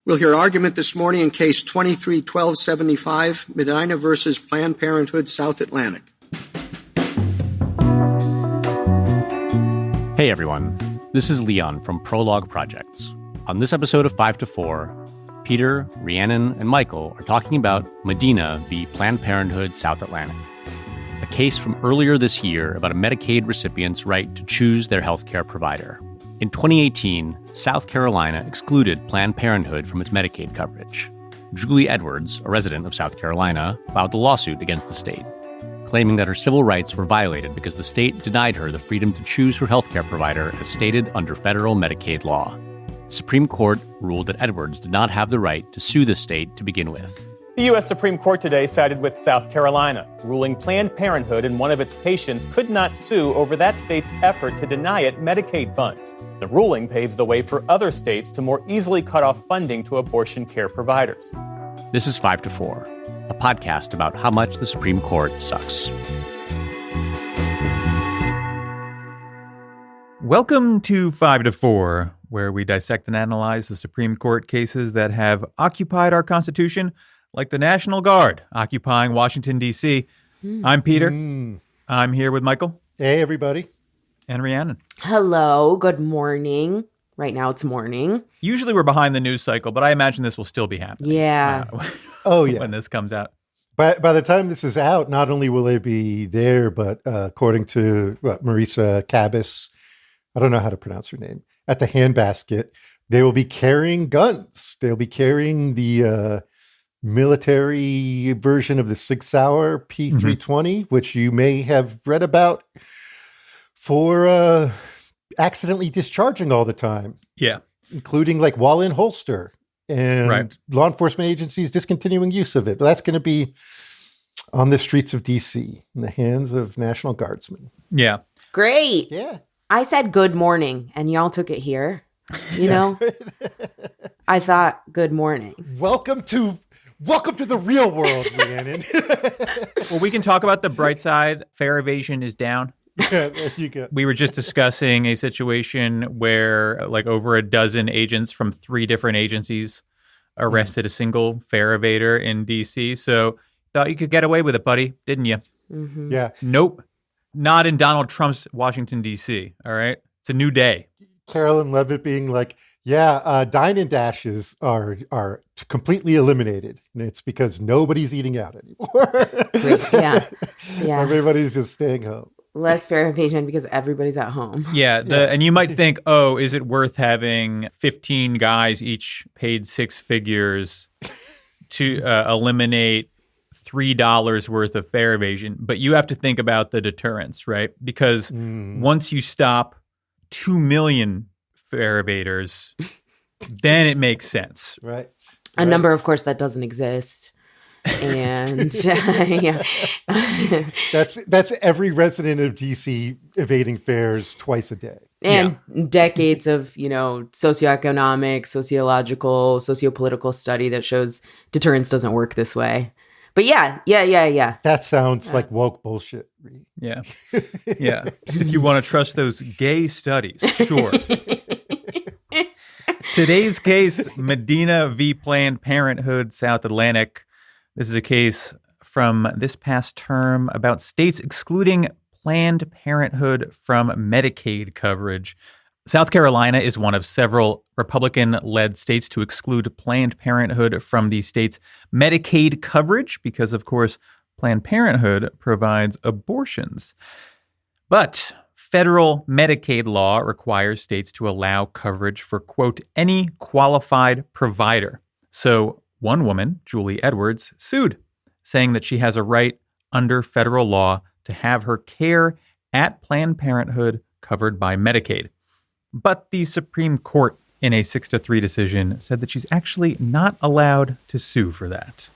We'll hear argument this morning in Case 23-1275, Medina versus Planned Parenthood, South Atlantic. Hey everyone, this is Leon from Prologue Projects. On this episode of 5 to 4, Peter, Rhiannon, and Michael are talking about Medina v. Planned Parenthood, South Atlantic, a case from earlier this year about a Medicaid recipient's right to choose their healthcare provider. In 2018, South Carolina excluded Planned Parenthood from its Medicaid coverage. Julie Edwards, a resident of South Carolina, filed a lawsuit against the state, claiming that her civil rights were violated because the state denied her the freedom to choose her healthcare provider as stated under federal Medicaid law. The Supreme Court ruled that Edwards did not have the right to sue the state to begin with. The U.S. Supreme Court today sided with South Carolina, ruling Planned Parenthood and one of its patients could not sue over that state's effort to deny it Medicaid funds. The ruling paves the way for other states to more easily cut off funding to abortion care providers. This is 5 to 4, a podcast about how much the Supreme Court sucks. Welcome to 5 to 4, where we dissect and analyze the Supreme Court cases that have occupied our Constitution, like the National Guard occupying Washington, D.C. I'm Peter. I'm here with Michael. Hey, everybody. And Rhiannon. Hello. Good morning. Right now it's morning. Usually we're behind the news cycle, but I imagine this will still be happening. Yeah. When this comes out. By the time this is out, not only will they be there, but according to Marisa Cabas, I don't know how to pronounce her name, at the handbasket, they will be carrying guns. They'll be carrying the military version of the Sig Sauer P320, which you may have read about, for accidentally discharging all the time. Yeah. Including like while in holster and law enforcement agencies discontinuing use of it. But that's going to be on the streets of DC in the hands of National Guardsmen. Yeah. Great. Yeah. I said good morning and y'all took it here. You know, I thought good morning. Welcome to the real world, Rhiannon. Well, we can talk about the bright side. Fare evasion is down. Yeah, there you go. We were just discussing a situation where like over a dozen agents from 3 different agencies arrested a single fare evader in D.C. So thought you could get away with it, buddy, didn't you? Mm-hmm. Yeah. Nope. Not in Donald Trump's Washington, D.C. All right. It's a new day. Carolyn Levitt being like, dine and dashes are completely eliminated. And it's because nobody's eating out anymore. Yeah. Everybody's just staying home. Less fare evasion because everybody's at home. Yeah. And you might think, oh, is it worth having 15 guys each paid 6 figures to eliminate $3 worth of fare evasion? But you have to think about the deterrence, right? Because once you stop 2 million fare evaders, then it makes sense. Right. A number, of course, that doesn't exist. And yeah. That's every resident of DC evading fares twice a day. And decades of, socioeconomic, sociological, sociopolitical study that shows deterrence doesn't work this way. But yeah. That sounds like woke bullshit. Yeah. Yeah. If you want to trust those gay studies, sure. Today's case, Medina v. Planned Parenthood, South Atlantic. This is a case from this past term about states excluding Planned Parenthood from Medicaid coverage. South Carolina is one of several Republican-led states to exclude Planned Parenthood from the state's Medicaid coverage because, of course, Planned Parenthood provides abortions. But federal Medicaid law requires states to allow coverage for, quote, any qualified provider. So one woman, Julie Edwards, sued, saying that she has a right under federal law to have her care at Planned Parenthood covered by Medicaid. But the Supreme Court, in a 6-3 decision, said that she's actually not allowed to sue for that.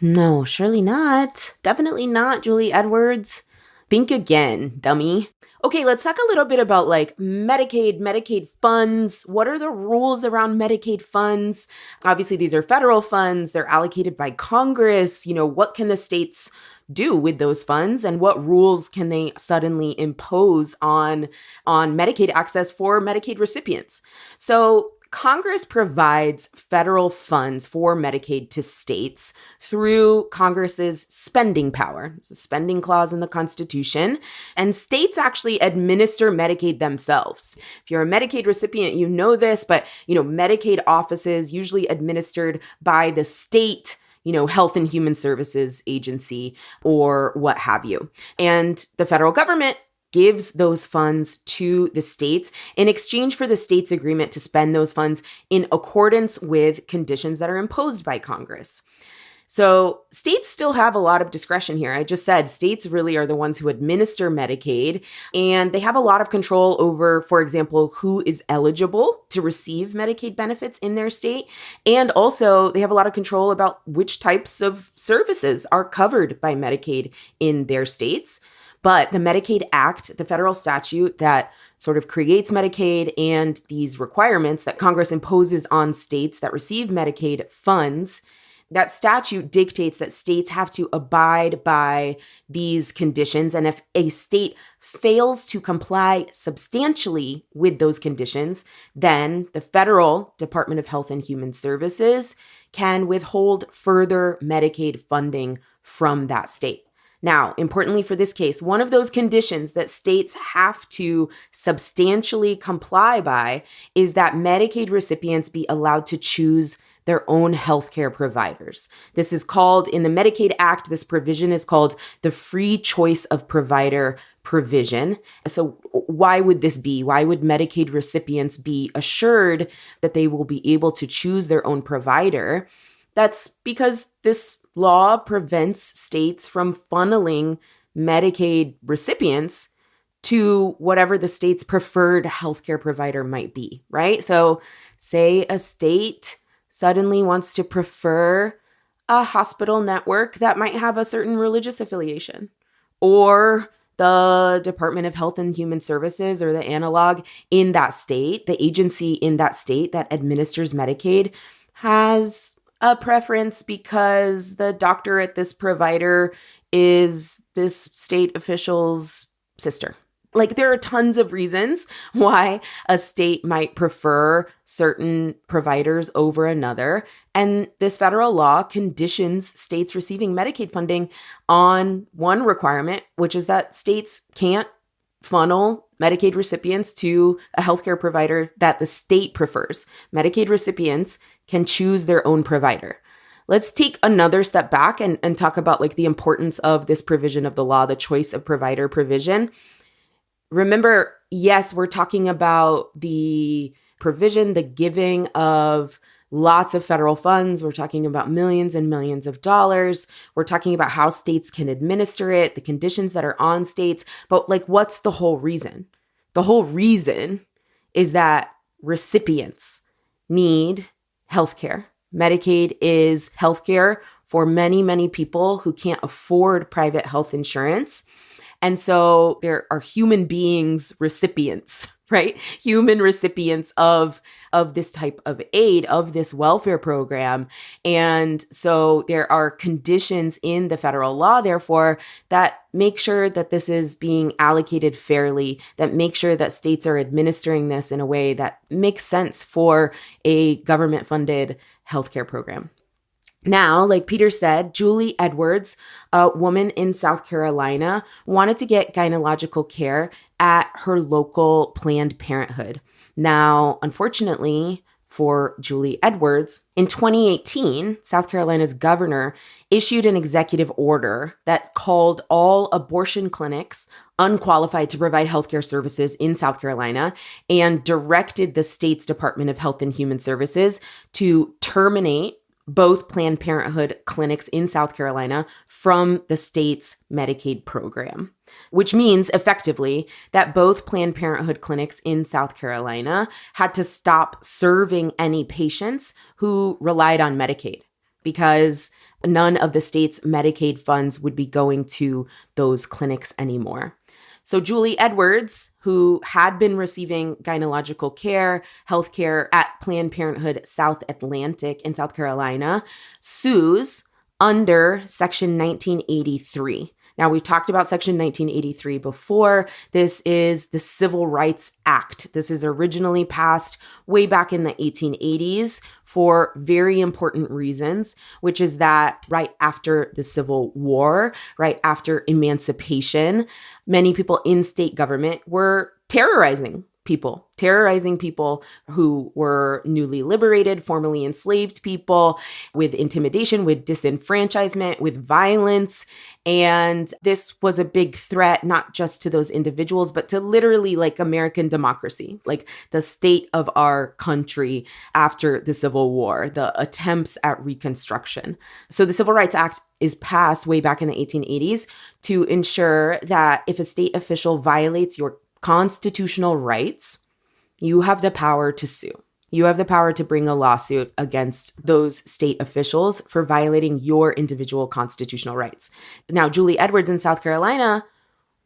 No, surely not. Definitely not, Julie Edwards. Think again, dummy. Okay, let's talk a little bit about Medicaid funds. What are the rules around Medicaid funds? Obviously, these are federal funds. They're allocated by Congress. What can the states do with those funds, and what rules can they suddenly impose on Medicaid access for Medicaid recipients? So Congress provides federal funds for Medicaid to states through Congress's spending power. There's a spending clause in the Constitution, and states actually administer Medicaid themselves. If you're a Medicaid recipient, you know this, but Medicaid offices usually administered by the state Health and Human Services agency or what have you. And the federal government gives those funds to the states in exchange for the state's agreement to spend those funds in accordance with conditions that are imposed by Congress. So states still have a lot of discretion here. I just said states really are the ones who administer Medicaid, and they have a lot of control over, for example, who is eligible to receive Medicaid benefits in their state. And also they have a lot of control about which types of services are covered by Medicaid in their states. But the Medicaid Act, the federal statute that sort of creates Medicaid and these requirements that Congress imposes on states that receive Medicaid funds, that statute dictates that states have to abide by these conditions. And if a state fails to comply substantially with those conditions, then the federal Department of Health and Human Services can withhold further Medicaid funding from that state. Now, importantly for this case, one of those conditions that states have to substantially comply by is that Medicaid recipients be allowed to choose their own healthcare providers. This is called, in the Medicaid Act, this provision is called the free choice of provider provision. So why would this be? Why would Medicaid recipients be assured that they will be able to choose their own provider? That's because this law prevents states from funneling Medicaid recipients to whatever the state's preferred healthcare provider might be, right? So say a state suddenly wants to prefer a hospital network that might have a certain religious affiliation, or the Department of Health and Human Services or the analog in that state, the agency in that state that administers Medicaid has a preference because the doctor at this provider is this state official's sister. Like, there are tons of reasons why a state might prefer certain providers over another. And this federal law conditions states receiving Medicaid funding on one requirement, which is that states can't funnel Medicaid recipients to a healthcare provider that the state prefers. Medicaid recipients can choose their own provider. Let's take another step back and talk about like the importance of this provision of the law, the choice of provider provision. Remember, yes, we're talking about the provision, the giving of lots of federal funds. We're talking about millions and millions of dollars. We're talking about how states can administer it, the conditions that are on states. But like, what's the whole reason? The whole reason is that recipients need healthcare. Medicaid is healthcare for many, many people who can't afford private health insurance. And so there are human beings, recipients, right? Human recipients of this type of aid, of this welfare program. And so there are conditions in the federal law, therefore, that make sure that this is being allocated fairly, that make sure that states are administering this in a way that makes sense for a government-funded healthcare program. Now, like Peter said, Julie Edwards, a woman in South Carolina, wanted to get gynecological care at her local Planned Parenthood. Now, unfortunately for Julie Edwards, in 2018, South Carolina's governor issued an executive order that called all abortion clinics unqualified to provide healthcare services in South Carolina and directed the state's Department of Health and Human Services to terminate both Planned Parenthood clinics in South Carolina from the state's Medicaid program, which means effectively that both Planned Parenthood clinics in South Carolina had to stop serving any patients who relied on Medicaid because none of the state's Medicaid funds would be going to those clinics anymore. So Julie Edwards, who had been receiving gynecological care, healthcare at Planned Parenthood South Atlantic in South Carolina, sues under Section 1983. Now, we've talked about Section 1983 before. This is the Civil Rights Act. This is originally passed way back in the 1880s for very important reasons, which is that right after the Civil War, right after emancipation, many people in state government were terrorizing people who were newly liberated, formerly enslaved people, with intimidation, with disenfranchisement, with violence. And this was a big threat, not just to those individuals, but to literally like American democracy, like the state of our country after the Civil War, the attempts at Reconstruction. So the Civil Rights Act is passed way back in the 1880s to ensure that if a state official violates your constitutional rights, you have the power to sue. You have the power to bring a lawsuit against those state officials for violating your individual constitutional rights. Now, Julie Edwards in South Carolina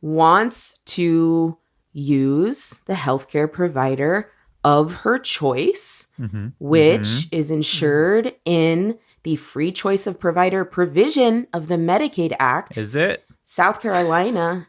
wants to use the healthcare provider of her choice, which is ensured in the free choice of provider provision of the Medicaid Act. Is it? South Carolina.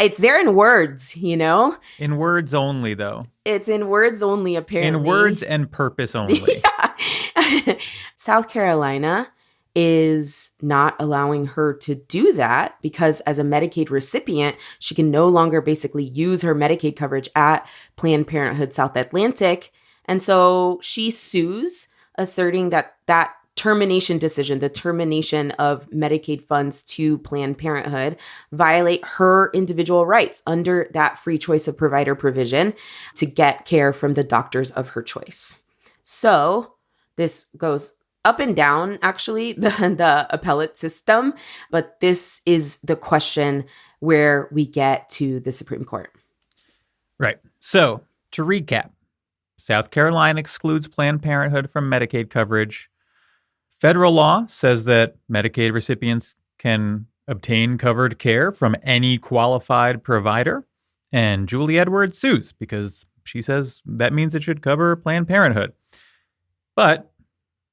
It's there in words, you know? In words only, though. It's in words only, apparently. In words and purpose only. Yeah. South Carolina is not allowing her to do that because as a Medicaid recipient, she can no longer basically use her Medicaid coverage at Planned Parenthood South Atlantic. And so she sues, asserting that that termination decision, the termination of Medicaid funds to Planned Parenthood, violate her individual rights under that free choice of provider provision to get care from the doctors of her choice. So this goes up and down, actually, the appellate system, but this is the question where we get to the Supreme Court. Right. So to recap, South Carolina excludes Planned Parenthood from Medicaid coverage. Federal law says that Medicaid recipients can obtain covered care from any qualified provider. And Julie Edwards sues because she says that means it should cover Planned Parenthood. But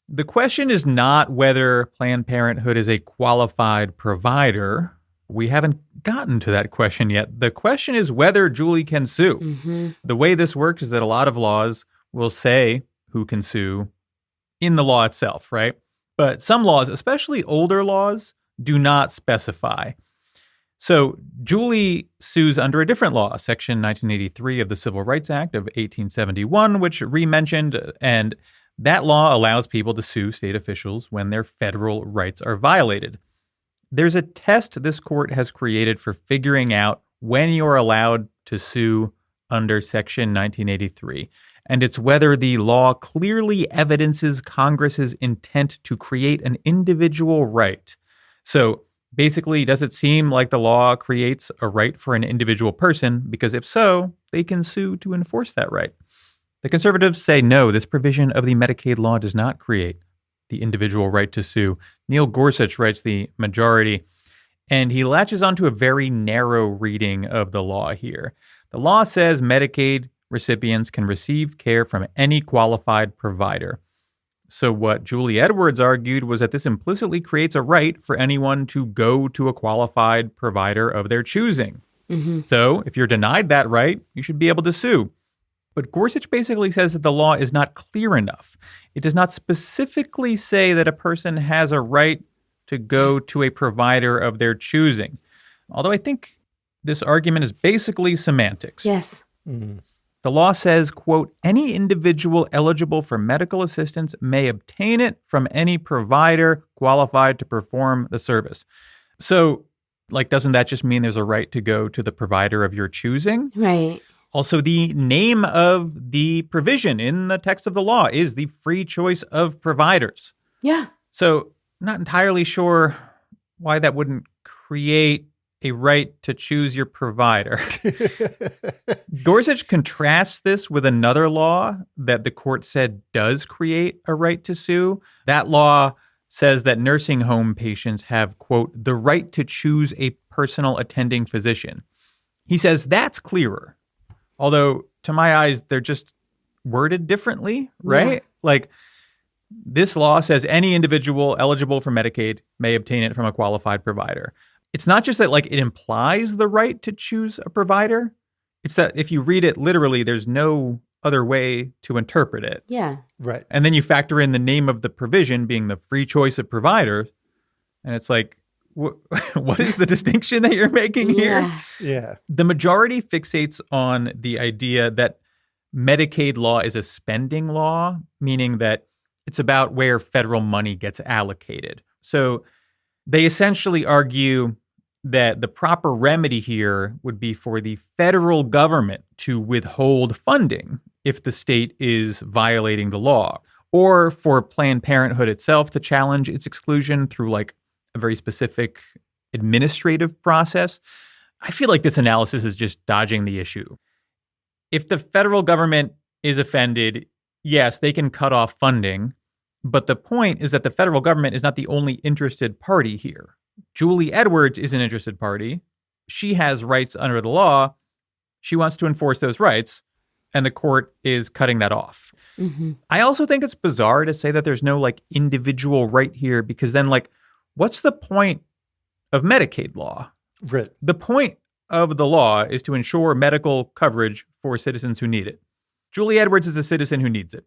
the question is not whether Planned Parenthood is a qualified provider. We haven't gotten to that question yet. The question is whether Julie can sue. The way this works is that a lot of laws will say who can sue in the law itself, right? But some laws, especially older laws, do not specify. So Julie sues under a different law, Section 1983 of the Civil Rights Act of 1871, which re-mentioned, and that law allows people to sue state officials when their federal rights are violated. There's a test this court has created for figuring out when you're allowed to sue under Section 1983. And it's whether the law clearly evidences Congress's intent to create an individual right. So basically, does it seem like the law creates a right for an individual person? Because if so, they can sue to enforce that right. The conservatives say no, this provision of the Medicaid law does not create the individual right to sue. Neil Gorsuch writes the majority, and he latches onto a very narrow reading of the law here. The law says Medicaid recipients can receive care from any qualified provider. So what Julie Edwards argued was that this implicitly creates a right for anyone to go to a qualified provider of their choosing. So if you're denied that right, you should be able to sue. But Gorsuch basically says that the law is not clear enough. It does not specifically say that a person has a right to go to a provider of their choosing. Although I think this argument is basically semantics. Yes. The law says, quote, any individual eligible for medical assistance may obtain it from any provider qualified to perform the service. So, doesn't that just mean there's a right to go to the provider of your choosing? Right. Also, the name of the provision in the text of the law is the free choice of providers. Yeah. So, not entirely sure why that wouldn't create a right to choose your provider. Gorsuch contrasts this with another law that the court said does create a right to sue. That law says that nursing home patients have, quote, the right to choose a personal attending physician. He says that's clearer. Although, to my eyes, they're just worded differently, right? Yeah. This law says any individual eligible for Medicaid may obtain it from a qualified provider. It's not just that like it implies the right to choose a provider. It's that if you read it literally, there's no other way to interpret it. Yeah. Right. And then you factor in the name of the provision being the free choice of providers. And it's like, what is the distinction that you're making here? Yeah. The majority fixates on the idea that Medicaid law is a spending law, meaning that it's about where federal money gets allocated. So they essentially argue that the proper remedy here would be for the federal government to withhold funding if the state is violating the law, or for Planned Parenthood itself to challenge its exclusion through like a very specific administrative process. I feel like this analysis is just dodging the issue. If the federal government is offended, yes, they can cut off funding. But the point is that the federal government is not the only interested party here. Julie Edwards is an interested party. She has rights under the law. She wants to enforce those rights, and the court is cutting that off. Mm-hmm. I also think it's bizarre to say that there's no like individual right here, because then like, what's the point of Medicaid law? Right. The point of the law is to ensure medical coverage for citizens who need it. Julie Edwards is a citizen who needs it.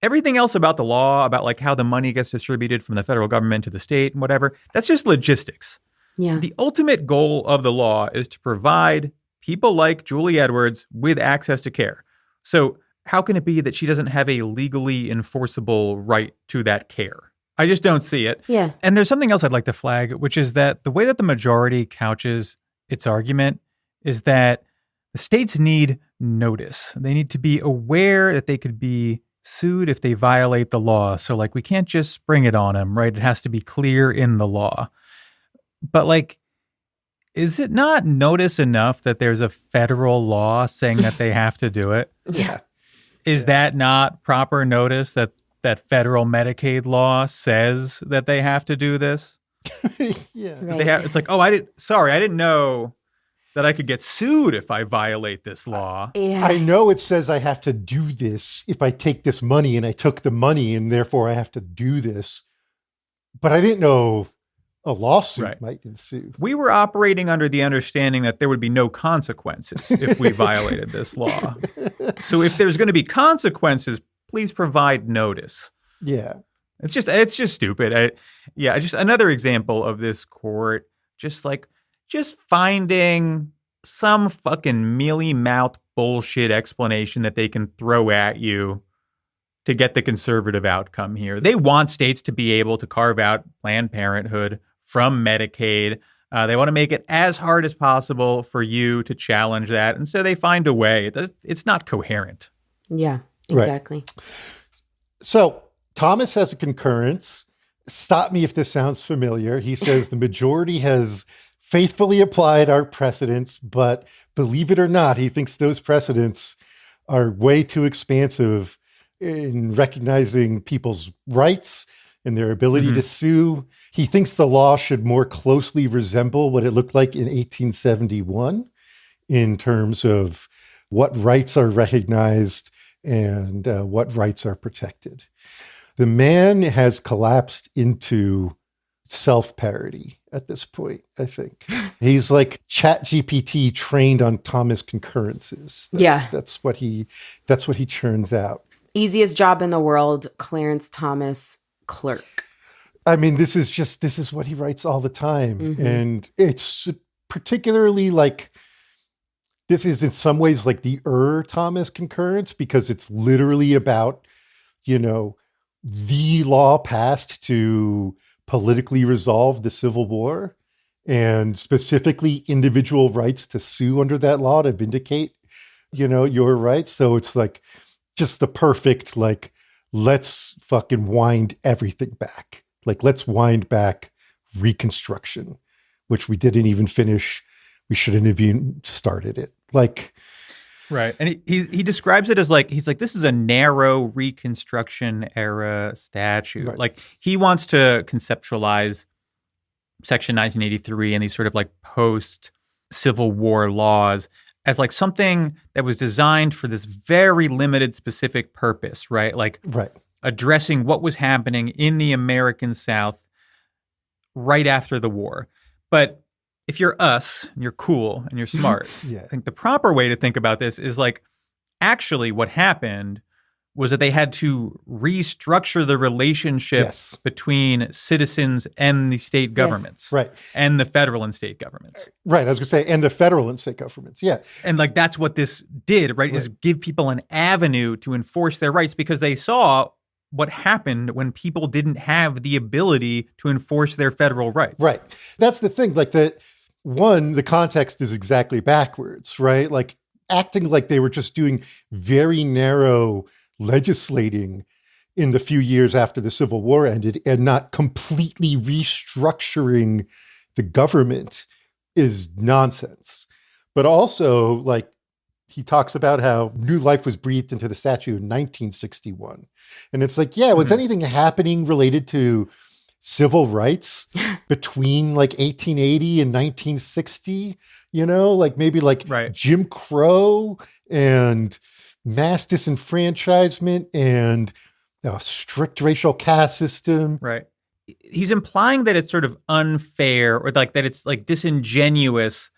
Everything else about the law, about like how the money gets distributed from the federal government to the state and whatever, that's just logistics. Yeah. The ultimate goal of the law is to provide people like Julie Edwards with access to care. So how can it be that she doesn't have a legally enforceable right to that care? I just don't see it. Yeah. And there's something else I'd like to flag, which is that the way that the majority couches its argument is that the states need notice. They need to be aware that they could be sued if they violate the law. So like we can't just spring it on them, right? It has to be clear in the law. But like, is it not notice enough that there's a federal law saying that they have to do it? Yeah. Is that not proper notice that federal Medicaid law says that they have to do this? Yeah. Right. They have, it's like, oh, I didn't know that I could get sued if I violate this law. Yeah. I know it says I have to do this if I take this money, and I took the money and therefore I have to do this. But I didn't know a lawsuit might ensue. We were operating under the understanding that there would be no consequences if we violated this law. So if there's going to be consequences, please provide notice. Yeah. It's just stupid. Just another example of this court just finding some fucking mealy-mouthed bullshit explanation that they can throw at you to get the conservative outcome here. They want states to be able to carve out Planned Parenthood from Medicaid. They want to make it as hard as possible for you to challenge that. And so they find a way. It's not coherent. Yeah, exactly. Right. So Thomas has a concurrence. Stop me if this sounds familiar. He says the majority has faithfully applied our precedents, but believe it or not, he thinks those precedents are way too expansive in recognizing people's rights and their ability to sue. He thinks the law should more closely resemble what it looked like in 1871 in terms of what rights are recognized and what rights are protected. The man has collapsed into self-parody at this point, I think. He's like ChatGPT trained on Thomas concurrences. That's what he churns out. Easiest job in the world, Clarence Thomas clerk. I mean, this is what he writes all the time. Mm-hmm. And it's particularly like, this is in some ways like the Thomas concurrence, because it's literally about, the law passed to politically resolve the Civil War, and specifically individual rights to sue under that law to vindicate, your rights. So it's like just the perfect, like, let's fucking wind everything back. Like, let's wind back Reconstruction, which we didn't even finish. We shouldn't have even started it. Like, right. And he describes it as like, he's like, this is a narrow Reconstruction era statute. Right. Like, he wants to conceptualize Section 1983 and these sort of like post-Civil War laws as like something that was designed for this very limited specific purpose, right? Like, right. addressing what was happening in the American South right after the war. But if you're us, and you're cool, and you're smart, Yeah. I think the proper way to think about this is like, actually what happened was that they had to restructure the relationship Yes. between citizens and the state governments. Right. And the federal and state governments. Right. I was going to say, and the federal and state governments. Yeah. And like that's what this did, right? Is give people an avenue to enforce their rights because they saw what happened when people didn't have the ability to enforce their federal rights. Right. That's the thing. Like the context is exactly backwards, right? Like acting like they were just doing very narrow legislating in the few years after the Civil War ended and not completely restructuring the government is nonsense. But also, like, he talks about how new life was breathed into the statute in 1961. And it's like, yeah, was anything happening related to civil rights between like 1880 and 1960? You know, like maybe like Jim Crow and mass disenfranchisement and a strict racial caste system. Right. He's implying that it's sort of unfair or like that it's like disingenuous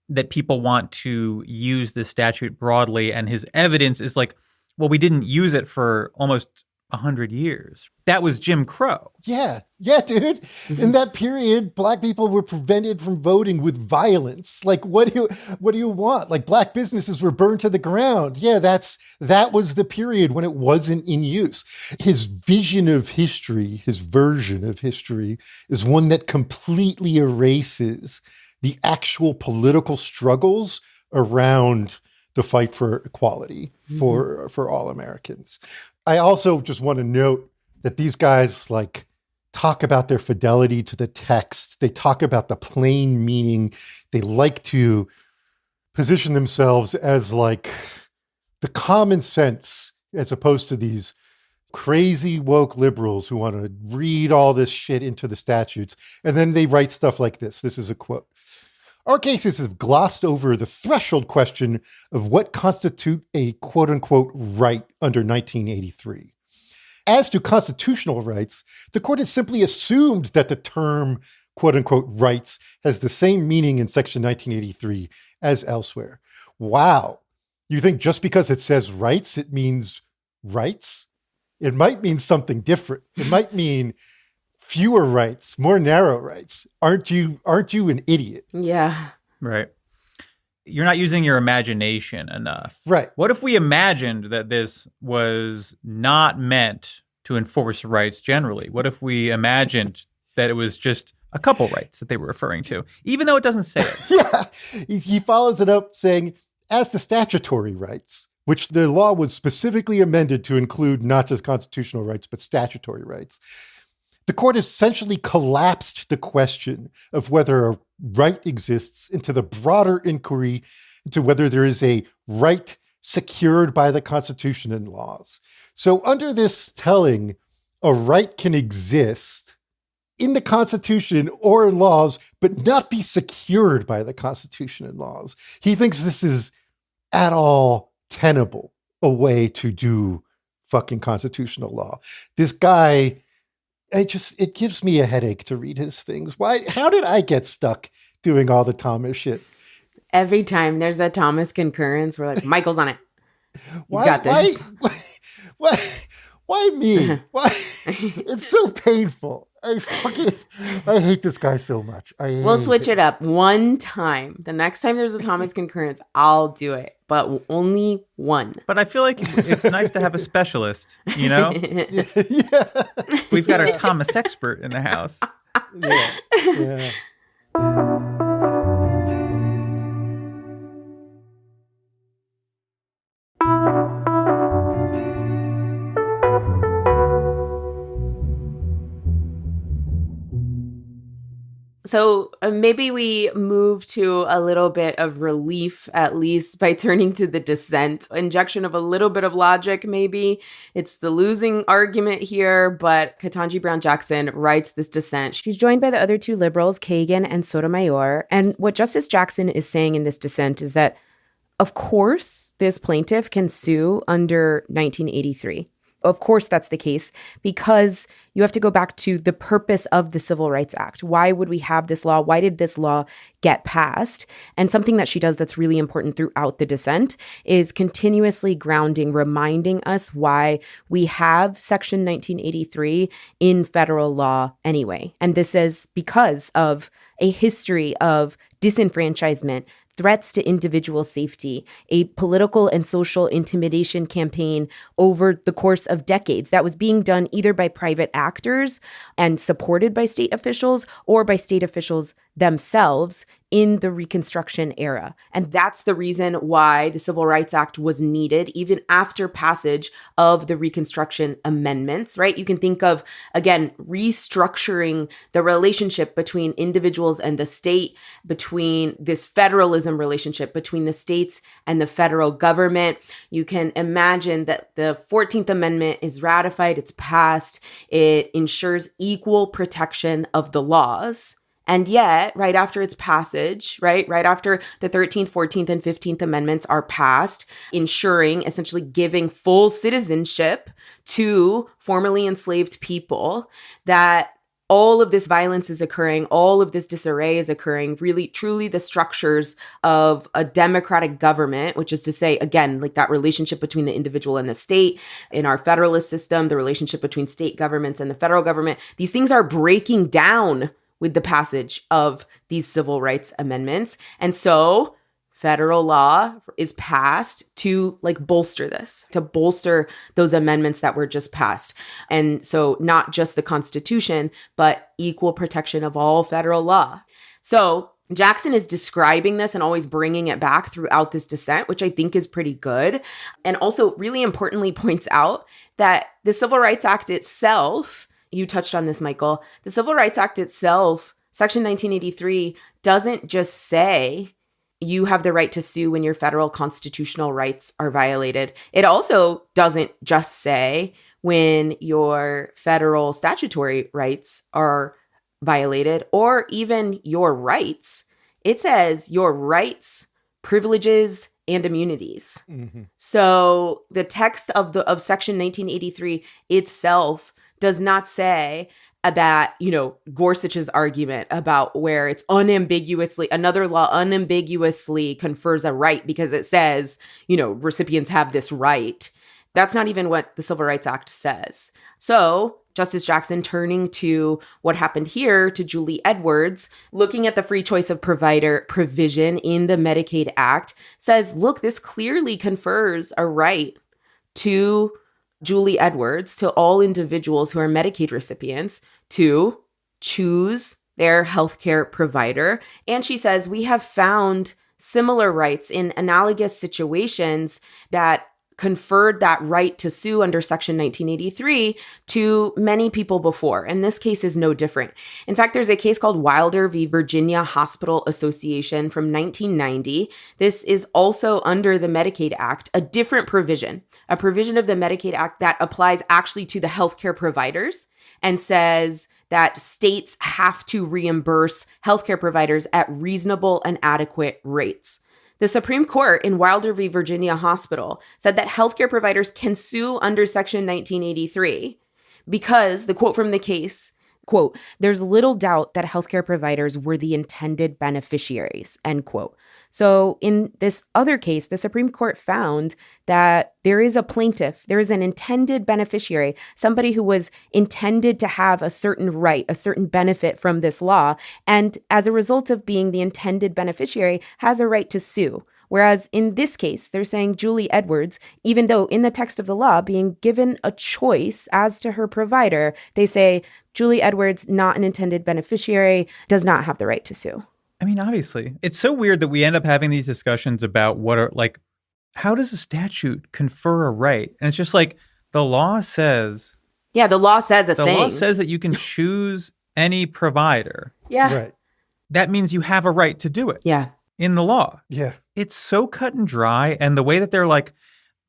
that people want to use the statute broadly. And his evidence is like, well, we didn't use it for almost 100 years. That was Jim Crow. Yeah. Yeah, dude. In that period, Black people were prevented from voting with violence. Like, what do you want? Like, Black businesses were burned to the ground. Yeah, that was the period when it wasn't in use. His vision of history, his version of history, is one that completely erases the actual political struggles around the fight for equality for all Americans. I also just want to note that these guys like talk about their fidelity to the text. They talk about the plain meaning. They like to position themselves as like the common sense as opposed to these crazy woke liberals who want to read all this shit into the statutes. And then they write stuff like this. This is a quote. Our cases have glossed over the threshold question of what constitute a quote-unquote right under 1983. As to constitutional rights, the court has simply assumed that the term quote-unquote rights has the same meaning in Section 1983 as elsewhere. Wow. You think just because it says rights, it means rights? It might mean something different. It might mean fewer rights, more narrow rights. Aren't you an idiot? Yeah. Right. You're not using your imagination enough. Right. What if we imagined that this was not meant to enforce rights generally? What if we imagined that it was just a couple rights that they were referring to, even though it doesn't say it? Yeah. He follows it up saying, as to statutory rights, which the law was specifically amended to include not just constitutional rights, but statutory rights. The court essentially collapsed the question of whether a right exists into the broader inquiry into whether there is a right secured by the Constitution and laws. So under this telling, a right can exist in the Constitution or laws, but not be secured by the Constitution and laws. He thinks this is at all tenable a way to do fucking constitutional law. This guy, it gives me a headache to read his things. Why? How did I get stuck doing all the Thomas shit? Every time there's a Thomas concurrence, we're like, Michael's on it. He's got this. Why me? Why? It's so painful. I hate this guy so much. We'll switch it up one time. The next time there's a Thomas concurrence, I'll do it, but only one. But I feel like it's nice to have a specialist, you know? Yeah. We've got our Thomas expert in the house. Yeah. So maybe we move to a little bit of relief, at least by turning to the dissent. Injection of a little bit of logic, maybe. It's the losing argument here, but Ketanji Brown Jackson writes this dissent. She's joined by the other two liberals, Kagan and Sotomayor. And what Justice Jackson is saying in this dissent is that, of course, this plaintiff can sue under 1983. Of course, that's the case because you have to go back to the purpose of the Civil Rights Act. Why would we have this law? Why did this law get passed? And something that she does that's really important throughout the dissent is continuously grounding, reminding us why we have Section 1983 in federal law anyway. And this is because of a history of disenfranchisement, threats to individual safety, a political and social intimidation campaign over the course of decades that was being done either by private actors and supported by state officials or by state officials themselves in the Reconstruction era. And that's the reason why the Civil Rights Act was needed even after passage of the Reconstruction amendments, right? You can think of, again, restructuring the relationship between individuals and the state, between this federalism relationship between the states and the federal government. You can imagine that the 14th Amendment is ratified, it's passed, it ensures equal protection of the laws. And yet, right after its passage, right after the 13th, 14th, and 15th Amendments are passed, ensuring, essentially giving full citizenship to formerly enslaved people, that all of this violence is occurring, all of this disarray is occurring, really, truly the structures of a democratic government, which is to say, again, like that relationship between the individual and the state in our federalist system, the relationship between state governments and the federal government, these things are breaking down with the passage of these civil rights amendments. And so federal law is passed to like bolster this, to bolster those amendments that were just passed. And so not just the Constitution, but equal protection of all federal law. So Jackson is describing this and always bringing it back throughout this dissent, which I think is pretty good. And also really importantly points out that the Civil Rights Act itself, you touched on this, Michael, the Civil Rights Act itself, Section 1983, doesn't just say you have the right to sue when your federal constitutional rights are violated. It also doesn't just say when your federal statutory rights are violated or even your rights. It says your rights, privileges, and immunities. Mm-hmm. So the text of Section 1983 itself does not say that, Gorsuch's argument about where it's another law unambiguously confers a right because it says, recipients have this right. That's not even what the Civil Rights Act says. So Justice Jackson, turning to what happened here to Julie Edwards, looking at the free choice of provider provision in the Medicaid Act, says, look, this clearly confers a right to Julie Edwards, to all individuals who are Medicaid recipients, to choose their healthcare provider. And she says, we have found similar rights in analogous situations that conferred that right to sue under Section 1983 to many people before. And this case is no different. In fact, there's a case called Wilder v. Virginia Hospital Association from 1990. This is also under the Medicaid Act, a different provision, a provision of the Medicaid Act that applies actually to the healthcare providers and says that states have to reimburse healthcare providers at reasonable and adequate rates. The Supreme Court in Wilder v. Virginia Hospital said that healthcare providers can sue under Section 1983 because, the quote from the case, quote, there's little doubt that healthcare providers were the intended beneficiaries, end quote. So in this other case, the Supreme Court found that there is a plaintiff, there is an intended beneficiary, somebody who was intended to have a certain right, a certain benefit from this law, and as a result of being the intended beneficiary, has a right to sue. Whereas in this case, they're saying Julie Edwards, even though in the text of the law, being given a choice as to her provider, they say Julie Edwards, not an intended beneficiary, does not have the right to sue. I mean, obviously, it's so weird that we end up having these discussions about how does a statute confer a right? And it's just like the law says. Yeah, the law says the law says that you can choose any provider. Yeah. Right. That means you have a right to do it. Yeah. In the law. Yeah. It's so cut and dry. And the way that they're like,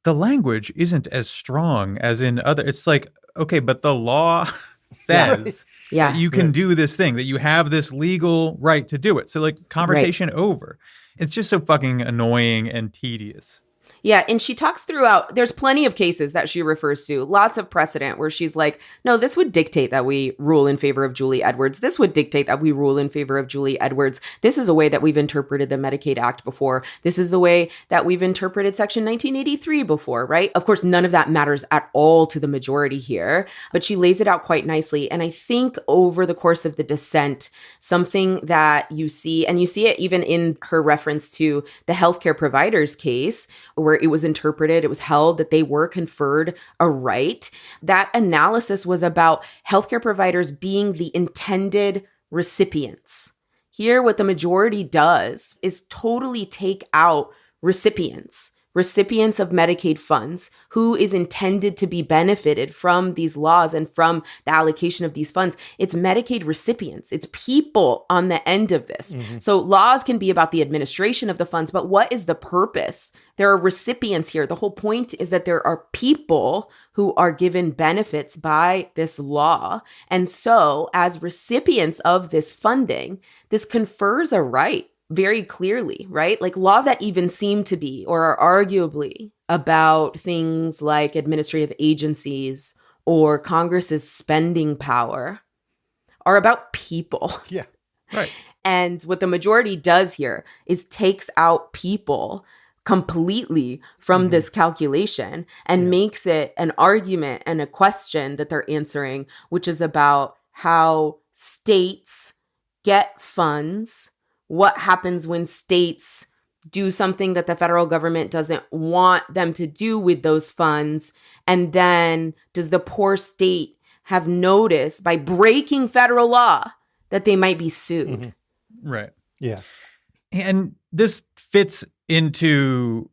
the language isn't as strong as in other. It's like, okay, but the law says that you can do this thing, that you have this legal right to do it. So like conversation over. It's just so fucking annoying and tedious. Yeah, and she talks throughout, there's plenty of cases that she refers to, lots of precedent where she's like, no, this would dictate that we rule in favor of Julie Edwards. This would dictate that we rule in favor of Julie Edwards. This is a way that we've interpreted the Medicaid Act before. This is the way that we've interpreted Section 1983 before, right? Of course, none of that matters at all to the majority here, but she lays it out quite nicely. And I think over the course of the dissent, something that you see, and you see it even in her reference to the healthcare providers case, where it was interpreted, it was held that they were conferred a right. That analysis was about healthcare providers being the intended recipients. Here, what the majority does is totally take out recipients of Medicaid funds, who is intended to be benefited from these laws and from the allocation of these funds. It's Medicaid recipients. It's people on the end of this. So laws can be about the administration of the funds, but what is the purpose? There are recipients here. The whole point is that there are people who are given benefits by this law. And so as recipients of this funding, this confers a right very clearly, right? Like laws that even seem to be or are arguably about things like administrative agencies or Congress's spending power are about people. Yeah, right. And what the majority does here is takes out people completely from this calculation and makes it an argument and a question that they're answering, which is about how states get funds. What happens when states do something that the federal government doesn't want them to do with those funds? And then does the poor state have notice by breaking federal law that they might be sued? Right. Yeah. And this fits into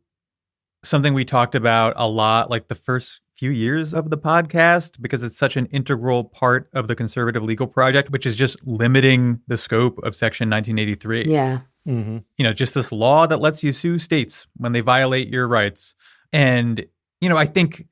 something we talked about a lot, like the first few years of the podcast, because it's such an integral part of the conservative legal project, which is just limiting the scope of Section 1983. Yeah. You know, just this law that lets you sue states when they violate your rights. And, you know, I think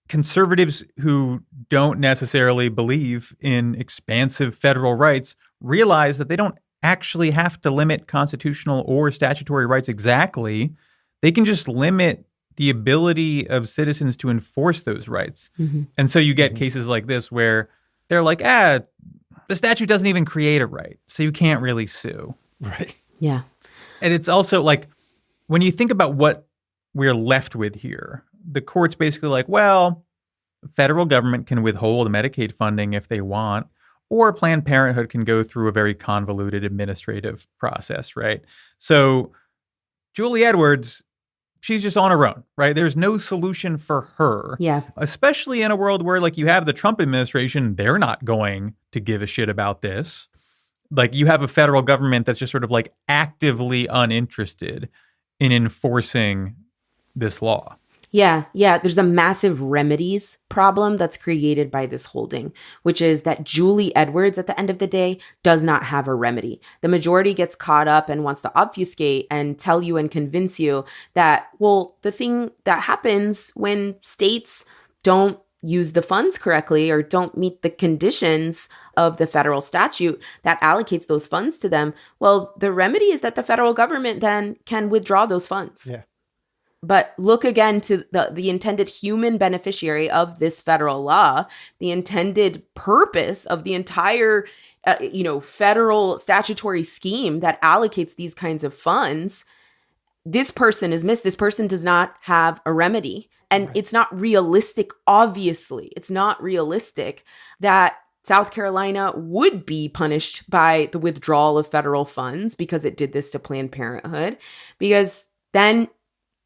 conservatives who don't necessarily believe in expansive federal rights realize that they don't actually have to limit constitutional or statutory rights exactly. They can just limit the ability of citizens to enforce those rights. And so you get cases like this where they're like, the statute doesn't even create a right, so you can't really sue. Right. Yeah. And it's also like, when you think about what we're left with here, the court's basically like, well, the federal government can withhold Medicaid funding if they want, or Planned Parenthood can go through a very convoluted administrative process, right? So Julie Edwards, she's just on her own, right? There's no solution for her. Yeah. Especially in a world where, like, you have the Trump administration, they're not going to give a shit about this. Like, you have a federal government that's just sort of like actively uninterested in enforcing this law. Yeah. There's a massive remedies problem that's created by this holding, which is that Julie Edwards, at the end of the day, does not have a remedy. The majority gets caught up and wants to obfuscate and tell you and convince you that, well, the thing that happens when states don't use the funds correctly or don't meet the conditions of the federal statute that allocates those funds to them, well, the remedy is that the federal government then can withdraw those funds. Yeah. But look again to the intended human beneficiary of this federal law, the intended purpose of the entire, federal statutory scheme that allocates these kinds of funds. This person is missed. This person does not have a remedy. And It's not realistic, obviously. It's not realistic that South Carolina would be punished by the withdrawal of federal funds because it did this to Planned Parenthood, because then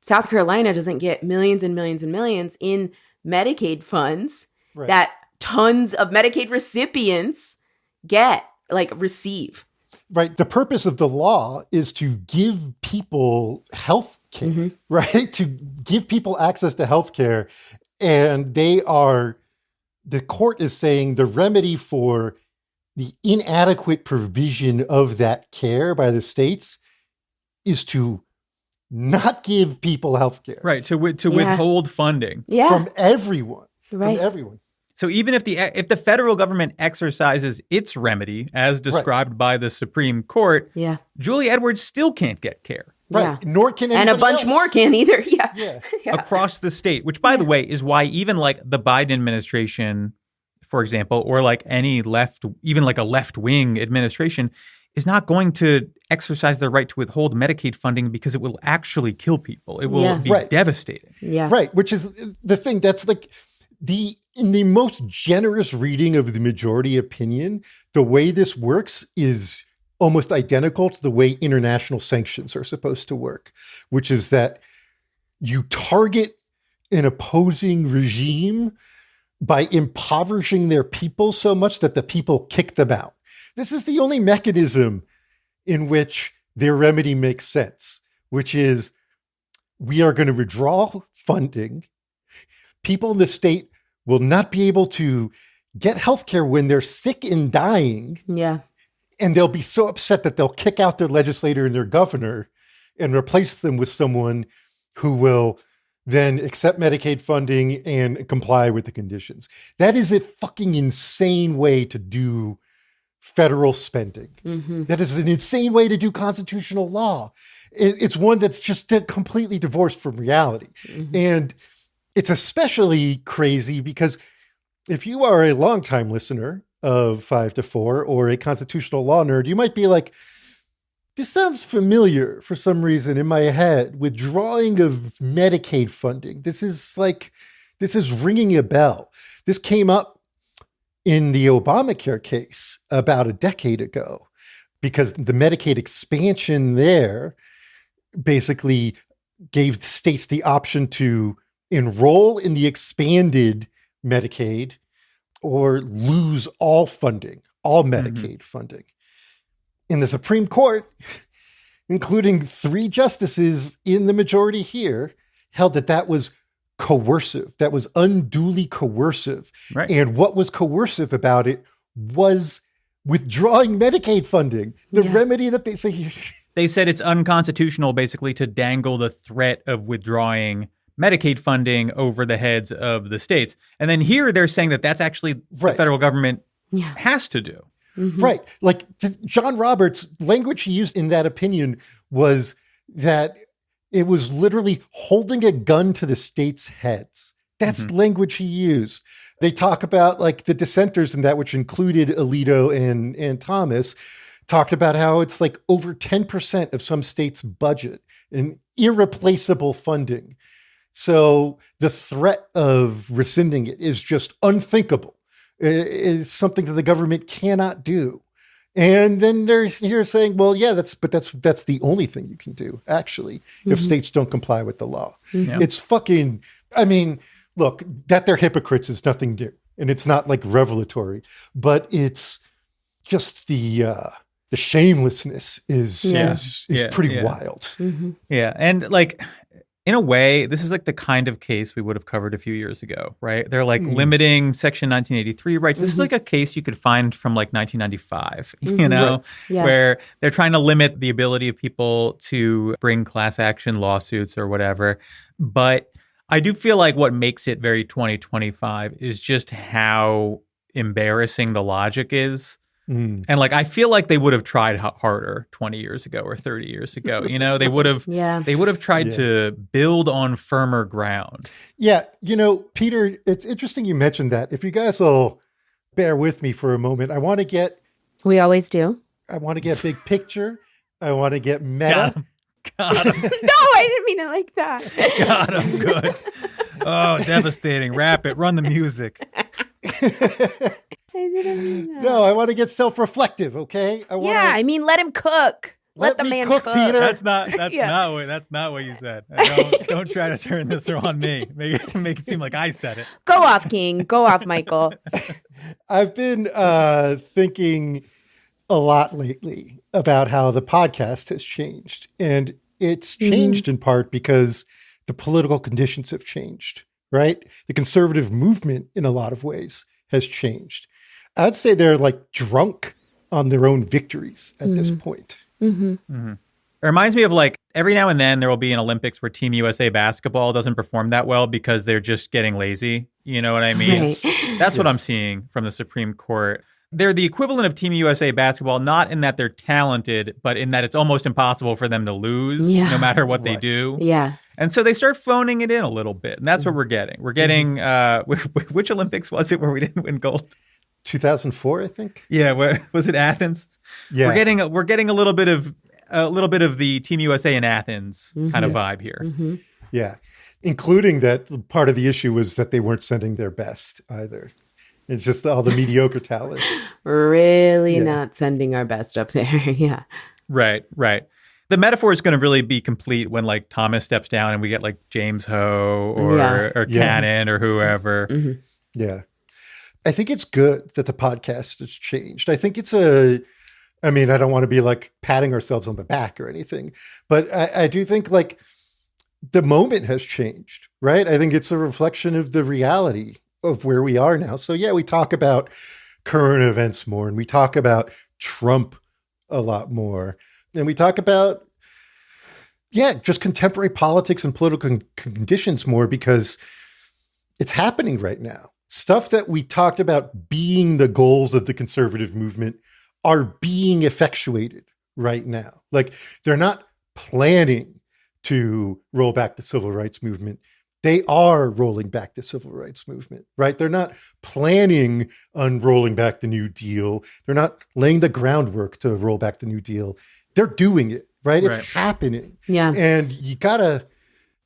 South Carolina doesn't get millions and millions and millions in Medicaid funds that tons of Medicaid recipients receive. Right. The purpose of the law is to give people health care, right? To give people access to health care. And the court is saying the remedy for the inadequate provision of that care by the states is to not give people health care. Right, to withhold funding. Yeah. From everyone. Right. From everyone. So even if the federal government exercises its remedy as described by the Supreme Court, Julie Edwards still can't get care. Right. Yeah. Nor can And a anybody bunch else. more can either. Yeah. Yeah. across the state, which, by the way, is why even like the Biden administration, for example, or like any even like a left-wing administration, is not going to exercise their right to withhold Medicaid funding because it will actually kill people. It will be devastating. Yeah. Right. Which is the thing. That's like in the most generous reading of the majority opinion, the way this works is almost identical to the way international sanctions are supposed to work, which is that you target an opposing regime by impoverishing their people so much that the people kick them out. This is the only mechanism in which their remedy makes sense, which is we are going to withdraw funding. People in the state will not be able to get healthcare when they're sick and dying. Yeah. And they'll be so upset that they'll kick out their legislator and their governor and replace them with someone who will then accept Medicaid funding and comply with the conditions. That is a fucking insane way to do federal spending. Mm-hmm. That is an insane way to do constitutional law. It's one that's just completely divorced from reality. Mm-hmm. And it's especially crazy because if you are a longtime listener of 5 to 4 or a constitutional law nerd, you might be like, this sounds familiar for some reason in my head. Withdrawing of Medicaid funding. This is ringing a bell. This came up in the Obamacare case about a decade ago because the Medicaid expansion there basically gave states the option to enroll in the expanded Medicaid or lose all funding, all Medicaid funding. In the Supreme Court, including 3 justices in the majority here, held that that was coercive. That was unduly coercive. Right. And what was coercive about it was withdrawing Medicaid funding, the remedy that they say. They said it's unconstitutional basically to dangle the threat of withdrawing Medicaid funding over the heads of the states. And then here they're saying that that's actually the federal government has to do. Mm-hmm. Right. Like John Roberts' language he used in that opinion was that it was literally holding a gun to the states' heads. That's language he used. They talk about like the dissenters in that, which included Alito and Thomas, talked about how it's like over 10% of some states' budget and irreplaceable funding. So the threat of rescinding it is just unthinkable. It's something that the government cannot do. And then they're here saying, well, yeah, that's the only thing you can do, actually, if states don't comply with the law. Yeah. It's fucking, I mean, look, that they're hypocrites is nothing new. And it's not like revelatory, but it's just the shamelessness is pretty wild. Mm-hmm. Yeah. And like, in a way, this is like the kind of case we would have covered a few years ago, right? They're like limiting Section 1983 rights. This is like a case you could find from like 1995, you know, where they're trying to limit the ability of people to bring class action lawsuits or whatever. But I do feel like what makes it very 2025 is just how embarrassing the logic is. And like, I feel like they would have tried harder 20 years ago or 30 years ago. You know, they would have tried to build on firmer ground. Yeah. You know, Peter, it's interesting you mentioned that. If you guys will bear with me for a moment, We always do. I want to get big picture. I want to get meta. Got him. No, I didn't mean it like that. Got him. Good. Oh, devastating. Wrap it. Run the music. I didn't mean that. No, I want to get self-reflective, okay? I mean, let him cook. Let the me man cook, Peter. That's not what you said. Don't try to turn this on me. Make it seem like I said it. Go off, King. Go off, Michael. I've been thinking a lot lately about how the podcast has changed. And it's changed in part because the political conditions have changed, right? The conservative movement in a lot of ways has changed. I'd say they're like drunk on their own victories at this point. Mm-hmm. It reminds me of like every now and then there will be an Olympics where Team USA basketball doesn't perform that well because they're just getting lazy. You know what I mean? Right. That's what I'm seeing from the Supreme Court. they're the equivalent of Team USA basketball, not in that they're talented, but in that it's almost impossible for them to lose no matter what they do. Yeah. And so they start phoning it in a little bit. And that's what we're getting. We're getting, which Olympics was it where we didn't win gold? 2004, I think. Yeah, was it Athens? Yeah. We're getting a little bit of the Team USA in Athens kind of vibe here. Mm-hmm. Yeah. Including that part of the issue was that they weren't sending their best either. It's just all the mediocre talents. Really not sending our best up there. Yeah. Right. The metaphor is going to really be complete when like Thomas steps down and we get like James Ho or Cannon or whoever. Mm-hmm. Yeah. I think it's good that the podcast has changed. I think I don't want to be like patting ourselves on the back or anything, but I do think like the moment has changed, right? I think it's a reflection of the reality of where we are now. So yeah, we talk about current events more and we talk about Trump a lot more. And we talk about, just contemporary politics and political conditions more because it's happening right now. Stuff that we talked about being the goals of the conservative movement are being effectuated right now. Like they're not planning to roll back the civil rights movement. They are rolling back the civil rights movement, right? They're not planning on rolling back the New Deal. They're not laying the groundwork to roll back the New Deal. They're doing it, right? It's happening. Yeah. And you gotta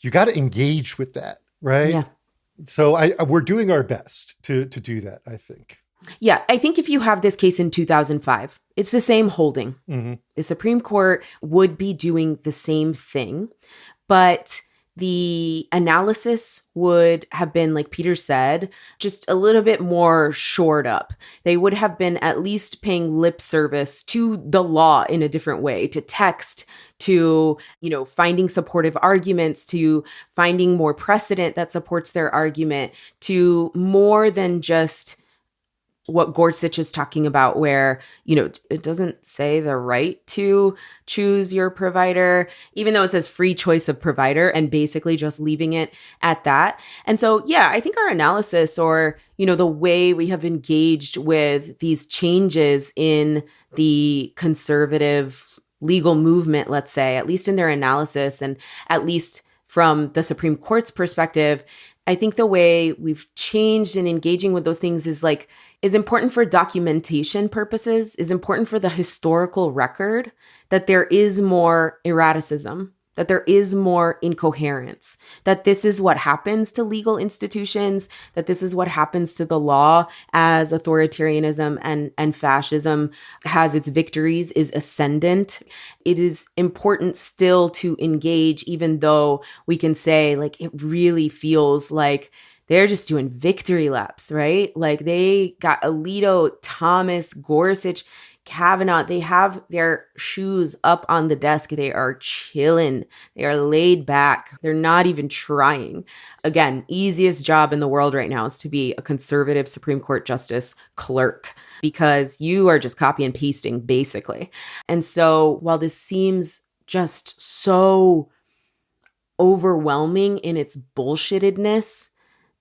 engage with that, right? Yeah. So we're doing our best to do that, I think. Yeah, I think if you have this case in 2005, it's the same holding. Mm-hmm. The Supreme Court would be doing the same thing, but the analysis would have been, like Peter said, just a little bit more shored up. They would have been at least paying lip service to the law in a different way, to text, to, finding supportive arguments, to finding more precedent that supports their argument, to more than just what Gorsuch is talking about, where, it doesn't say the right to choose your provider, even though it says free choice of provider, and basically just leaving it at that. And so, I think our analysis or, the way we have engaged with these changes in the conservative legal movement, let's say, at least in their analysis and at least from the Supreme Court's perspective, I think the way we've changed in engaging with those things is important for documentation purposes, is important for the historical record, that there is more erraticism, that there is more incoherence, that this is what happens to legal institutions, that this is what happens to the law as authoritarianism and fascism has its victories, is ascendant. It is important still to engage, even though we can say it really feels like they're just doing victory laps, right? Like they got Alito, Thomas, Gorsuch, Kavanaugh. They have their shoes up on the desk. They are chilling. They are laid back. They're not even trying. Again, easiest job in the world right now is to be a conservative Supreme Court justice clerk, because you are just copy and pasting basically. And so while this seems just so overwhelming in its bullshittedness,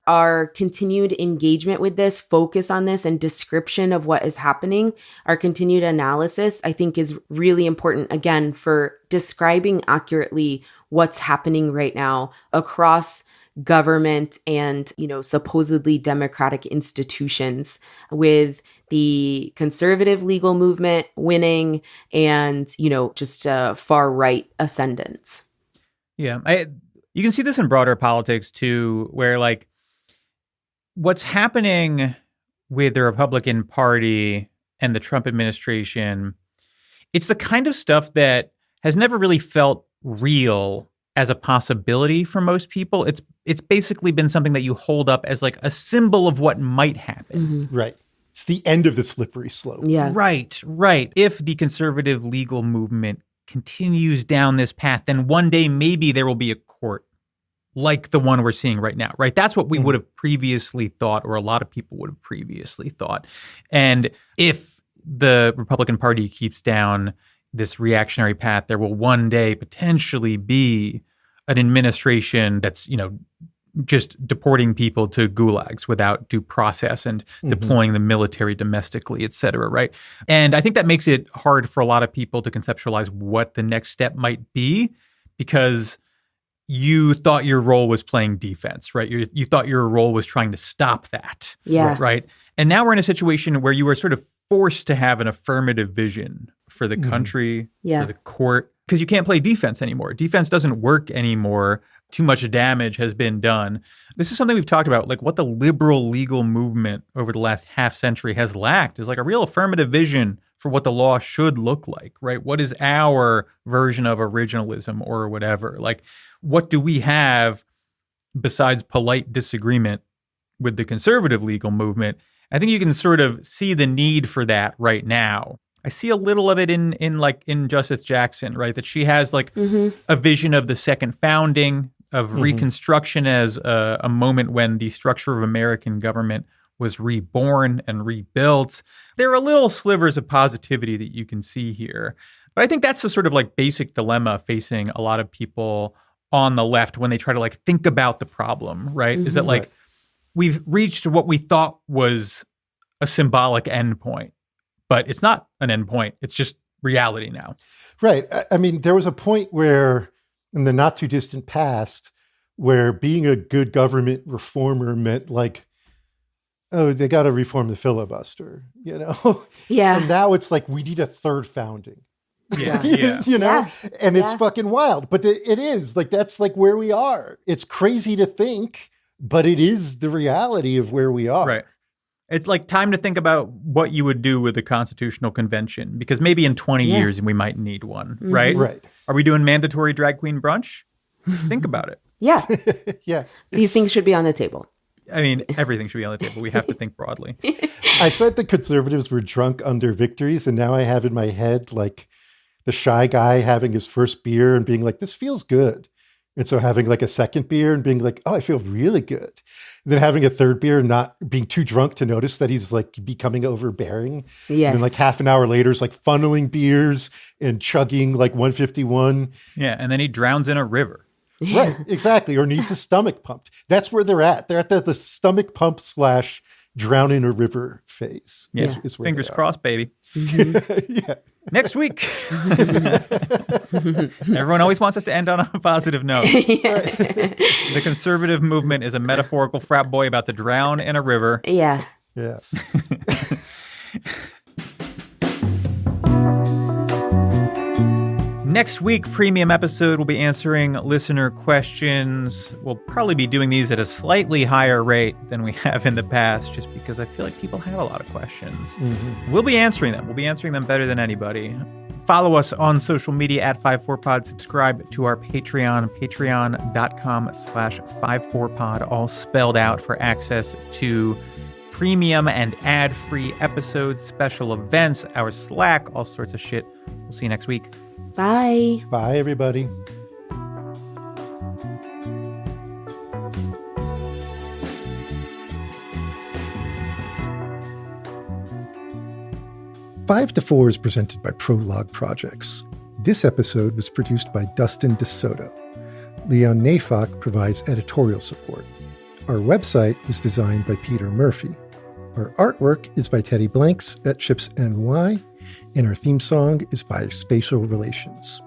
our continued engagement with this, focus on this, and description of what is happening, our continued analysis, I think is really important, again, for describing accurately what's happening right now across government and, supposedly democratic institutions, with the conservative legal movement winning and, just a far right ascendance. Yeah. You can see this in broader politics too, where what's happening with the Republican Party and the Trump administration, it's the kind of stuff that has never really felt real as a possibility for most people. It's basically been something that you hold up as a symbol of what might happen. Mm-hmm. Right. It's the end of the slippery slope. Yeah. Right. If the conservative legal movement continues down this path, then one day maybe there will be a court like the one we're seeing right now, right? That's what we would have previously thought, or a lot of people would have previously thought. And if the Republican Party keeps down this reactionary path, there will one day potentially be an administration that's, just deporting people to gulags without due process and deploying the military domestically, et cetera, right? And I think that makes it hard for a lot of people to conceptualize what the next step might be, because you thought your role was playing defense, right? You thought your role was trying to stop that, right? And now we're in a situation where you are sort of forced to have an affirmative vision for the country, for the court, because you can't play defense anymore. Defense doesn't work anymore. Too much damage has been done. This is something we've talked about, like what the liberal legal movement over the last half century has lacked is like a real affirmative vision for what the law should look like, right? What is our version of originalism or whatever? Like, what do we have besides polite disagreement with the conservative legal movement? I think you can sort of see the need for that right now. I see a little of it in Justice Jackson, right? That she has like a vision of the second founding, of Reconstruction as a moment when the structure of American government was reborn and rebuilt. There are little slivers of positivity that you can see here. But I think that's the sort of like basic dilemma facing a lot of people on the left when they try to like think about the problem, right? Is that like we've reached what we thought was a symbolic endpoint, but it's not an endpoint. It's just reality now. Right. I mean, there was a point where in the not too distant past where being a good government reformer meant like, oh, they got to reform the filibuster, you know? Yeah. And now it's like, we need a third founding. Yeah. You know? And it's fucking wild. But it is like, that's like where we are. It's crazy to think, but it is the reality of where we are. Right. It's like time to think about what you would do with the Constitutional Convention, because maybe in 20 years we might need one, right? Right. Are we doing mandatory drag queen brunch? Think about it. Yeah. Yeah. These things should be on the table. I mean, everything should be on the table. We have to think broadly. I said the conservatives were drunk on their victories, and now I have in my head like the shy guy having his first beer and being like, this feels good. And so having like a second beer and being like, oh, I feel really good. And then having a third beer and not being too drunk to notice that he's like becoming overbearing. Yes. And then like half an hour later is like funneling beers and chugging like 151. Yeah, and then he drowns in a river. Right, exactly. Or needs his stomach pumped. That's where they're at. They're at the stomach pump / drown in a river phase. Yeah, is where fingers they are. crossed, baby. Yeah. Next week. Everyone always wants us to end on a positive note. The conservative movement is a metaphorical frat boy about to drown in a river. Yeah. Yeah. Next week, premium episode, we'll be answering listener questions. We'll probably be doing these at a slightly higher rate than we have in the past, just because I feel like people have a lot of questions. We'll be answering them. We'll be answering them better than anybody. Follow us on social media at 54pod. Subscribe to our Patreon, patreon.com/54pod, all spelled out for access to premium and ad-free episodes, special events, our Slack, all sorts of shit. We'll see you next week. Bye. Bye, everybody. Five to Four is presented by Prologue Projects. This episode was produced by Dustin DeSoto. Leon Nafok provides editorial support. Our website was designed by Peter Murphy. Our artwork is by Teddy Blanks at Chips NY, and our theme song is by Spatial Relations.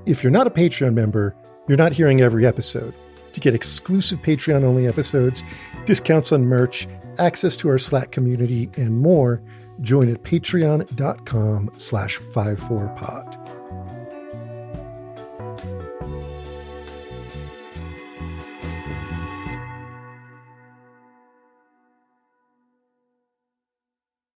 If you're not a Patreon member, you're not hearing every episode. To get exclusive Patreon-only episodes, discounts on merch, access to our Slack community, and more, join at patreon.com/54pod.